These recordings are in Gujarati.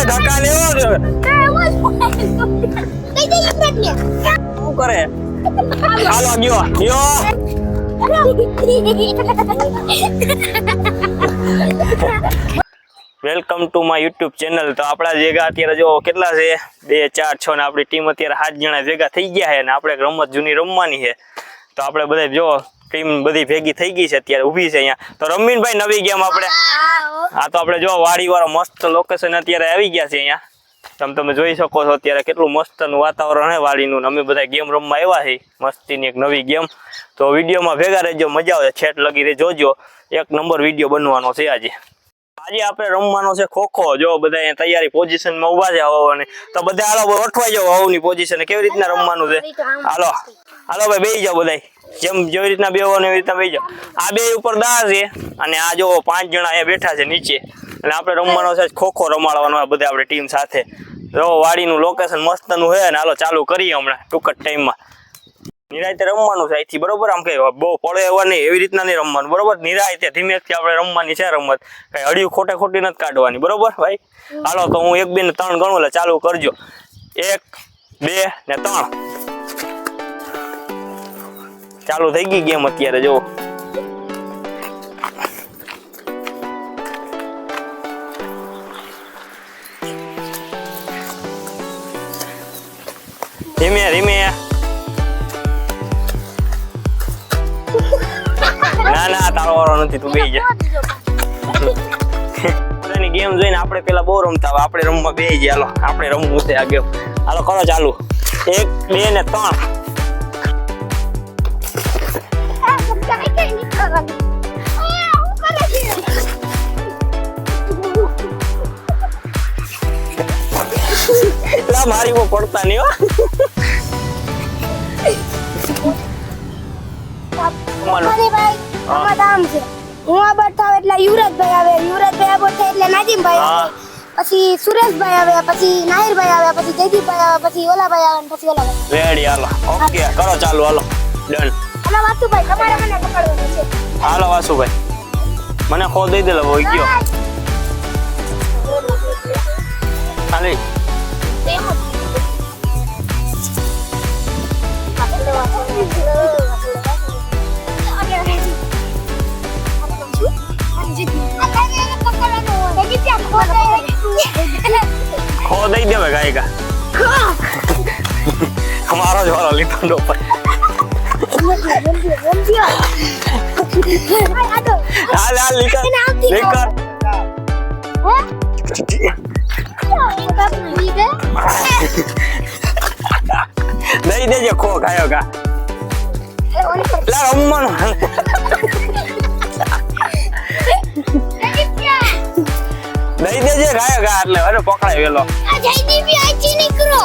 ધક્કા લેવો છે શું કરે હાલો ગયો welcome to my YouTube channel. તો આપણા ભેગા અત્યારે જો કેટલા છે 2 4 6 ને આપણી ટીમ અત્યારે 7 જણા ભેગા થઈ ગયા છે ને આપણે રમત જૂની રમવાની છે। તો આપણે બધા જો ટીમ બધી ભેગી થઈ ગઈ છે અત્યારે ઊભી છે અહીંયા। તો રમીનભાઈ નવી ગેમ આપણે આ તો આપણે જો વાડી વાળો મસ્ત લોકેશન અત્યારે આવી ગયા છે અહીંયા। તમે જોઈ શકો છો અત્યારે કેટલું મસ્તનું વાતાવરણ છે વાડીનું। અમે બધા ગેમ રમવા આવ્યા છે મસ્તીની એક નવી ગેમ। તો વિડીયોમાં ભેગા રહેજો, મજા આવે, છેટ લગી રે જોજો, એક નંબર વિડીયો બનવાનો છે આજે। આજે આપણે રમવાનો છે ખોખો। જો બધા અહીંયા તૈયારી પોઝિશનમાં ઊભા છે હવાની। તો બધા હાલો ગોઠવાઈ જાવ હવની પોઝિશન કેવી રીતના રમવાનું છે। હાલો હાલો ભાઈ બેસી જાવ બધા જેવી રીતના બેહવાનું એવી રીતના બેસી જાવ। આ બે ઉપર દા છે અને આ જો 5 જણા અહીંયા બેઠા છે નીચે અને આપણે રમવાનો છે ખોખો રમાડવાનો બધા આપણે ટીમ સાથે। જો વાડીનું લોકેશન મસ્તનું છે ને હાલો ચાલુ કરીએ હમણાં ટૂંક જ ટાઈમમાં। નિરાયતે રમવાનું છે અહીંથી બરોબર, આમ કઈ બહુ પડે એવા નહીં એવી રીતના નહીં રમવાનું બરોબર। નિરાયતે ધીમેથી આપણે રમવાની છે રમત, કઈ હળિયું ખોટે ખોટી નથી કાઢવાની બરોબર ભાઈ। હાલો તો હું 1 2 ને 3 ગણું એટલે ચાલુ કરજો। 1 2 ને 3 ચાલુ થઈ ગઈ ગેમ અત્યારે જો। ધીમે ધીમે ના તારો વારો નથી, તું બેસી જા। બધાની ગેમ જોઈને આપણે પેલા બહુ રમતા, હવે આપણે રમવા બેસી ગયા। હાલો આપણે રમવું છે આ ગેમ, હાલો કરો ચાલુ। 1 2 ને 3 મારી બહુ પડતા નહીં હો। હું આ બતાવ એટલે યુવરાજભાઈ આવે, યુવરાજભાઈ આવો થાય એટલે નાજીમભાઈ આવે, પછી સુરેશભાઈ આવે, પછી નાહિરભાઈ આવે, પછી જયદીપભાઈ આવે, પછી ઓલાભાઈ આવે, પછી ઓલાભાઈ। રેડી હાલો ઓકે કરો ચાલુ હાલો ડન। હાલો વાસુભાઈ તમારે મને પકડવાનું છે। હાલો વાસુભાઈ મને ખો દઈ દે લો ગયો ખાલી ખો દઈ દે ભાઈ ગાયકા हमारा जो वाला लिखा दो पर हाल हाल लिखा लिखा नहीं दे जो खो खायो का ला रमन नहीं दे जे खायो का એટલે અરે પકડાય વેલો આ જયદીપ આજી નીકળો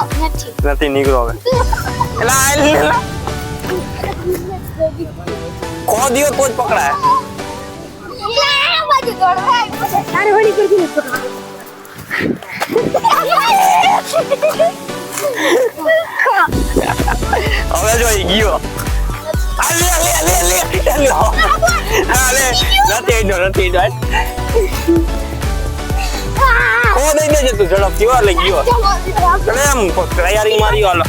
નથી નીકળો હવે એલા એલા ખો દિયો તો જ પકડાય આ બાજુ દોડવાય તારે વળી કરી દે હવે જો ઈ ગયો આલે આલે આલે આલે આલે નથી નો ખો દઈ દેજે તું ઝડપથી વાર લઈ ગયો એમ તૈયારી મારી હાલો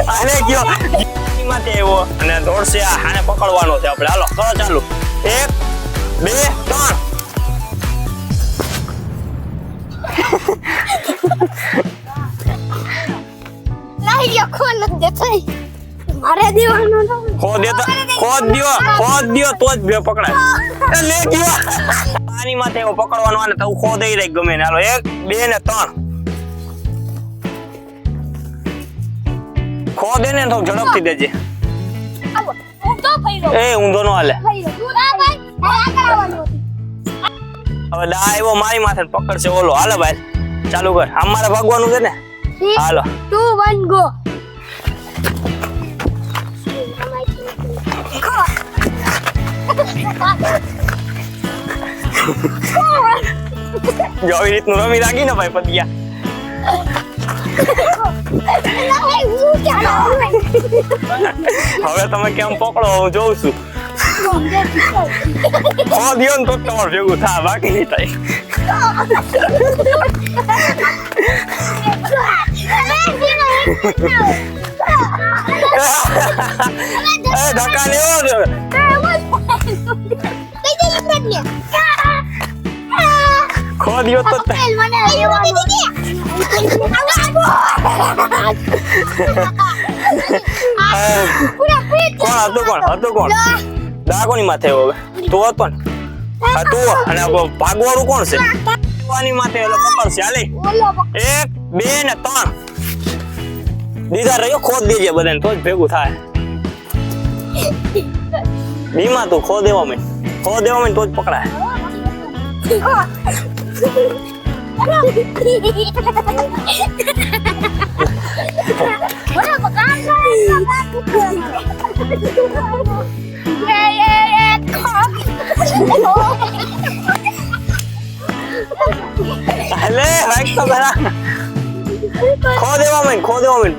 આલે ગયો માટે એવો અને દોડશે આને પકડવાનો છે આપણે હાલો કરો ચાલુ 1 2 3 નહીં યો ખોલ ન દેખાય મારે દેવાનો ખો દિયો તો જ બે પકડાય એ લે ગયો પાણી માં તેવો પકડવાનો આને તો ખો દઈ રહી ગમે ને હાલો 1 2 ને 3 ખો દે ને તો ઝડપથી દેજે આવો ઊંધો ફઈરો એ ઊંધો નો હાલે તું આ ભાઈ આ કરાવવાનું હવે દા આવ્યો મારી માથે પકડશે ઓલો હાલો ભાઈ ચાલુ કર અમારે ભાગવાનું છે ને હાલો 2 1 ગો જો આવી રીતનું રમી લાગી ને ભાઈ પતિયા હવે તમે કેમ પકડો હું જોઉં છું દિયો ને તો તમારે ભેગું થાય બાકી નહીં થાય ધક્કા લેવો છે ખોદ્યો તો કોણ હતું કોણ ડાકોની માથે હવે તું હતો ને હા તું અને ભાગવાળું કોણ છે ભાગવાની માથે એટલે પકડશે હાલે 1 2 ને 3 દીધા રહ્યો ખોદ દેજે બધાને તો જ ભેગું થાય બીમા તું ખો દેવા મેં તો જ પકડાય અલે ભાઈ તો બરા ખો દેવા મેં ખો દેવા મેં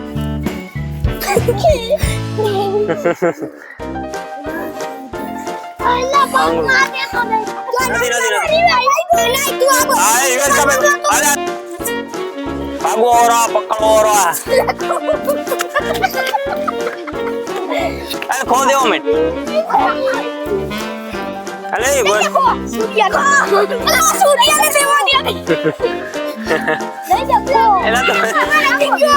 અલે બસ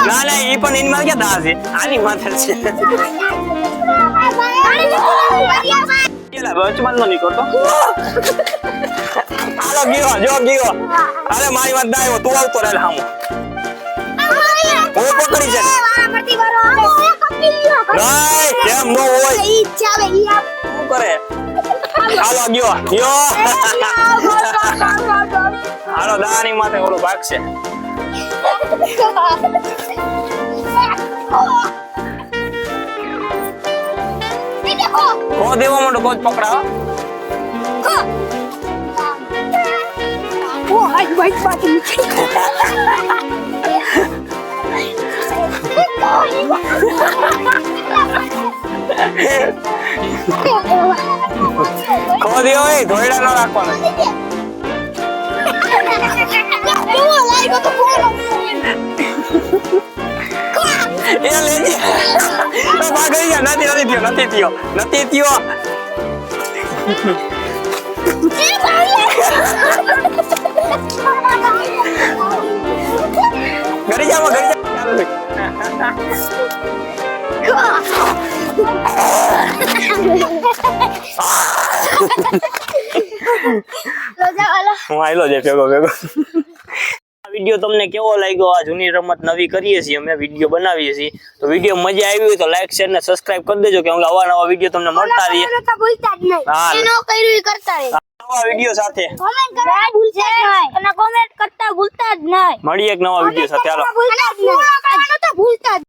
ના ઈ પણ ઇન માં ક્યાં દા છે આની માથે છે વચમાં નો નીકળતો હાલો ગયો અરે મારી વાત દાયો તું આવતો રહે હામો હું પકડી છે નહીં કેમ નો હોય શું કરે હાલો ગયો હાલો દાની માથે ઓલો ભાગશે ખો દેવા માંડો તો જ પકડાવ ખો દેવો ધોયડા નો રાખવાનો એ લેજે ભાગ ગઈ નથી થયો ઘરે જાવ હું આયલો છે ભેગો વિડીયો તમને કેવો લાગ્યો આ જૂની રમત નવી કરીએ છીએ અમે વિડીયો બનાવીએ છીએ તો વિડીયો મજા આવી હોય તો લાઈક શેર ને સબસ્ક્રાઇબ કરી દેજો કે અવા નવા વિડીયો તમને મળતા રહે હા એનો કર્યું કરતા રહે નવા વિડીયો સાથે કોમેન્ટ કરવા ભૂલતા નહીં અને કોમેન્ટ કરતા ભૂલતા જ નહીં મળીએ એક નવા વિડીયો સાથે હાલો ભૂલતા જ નહીં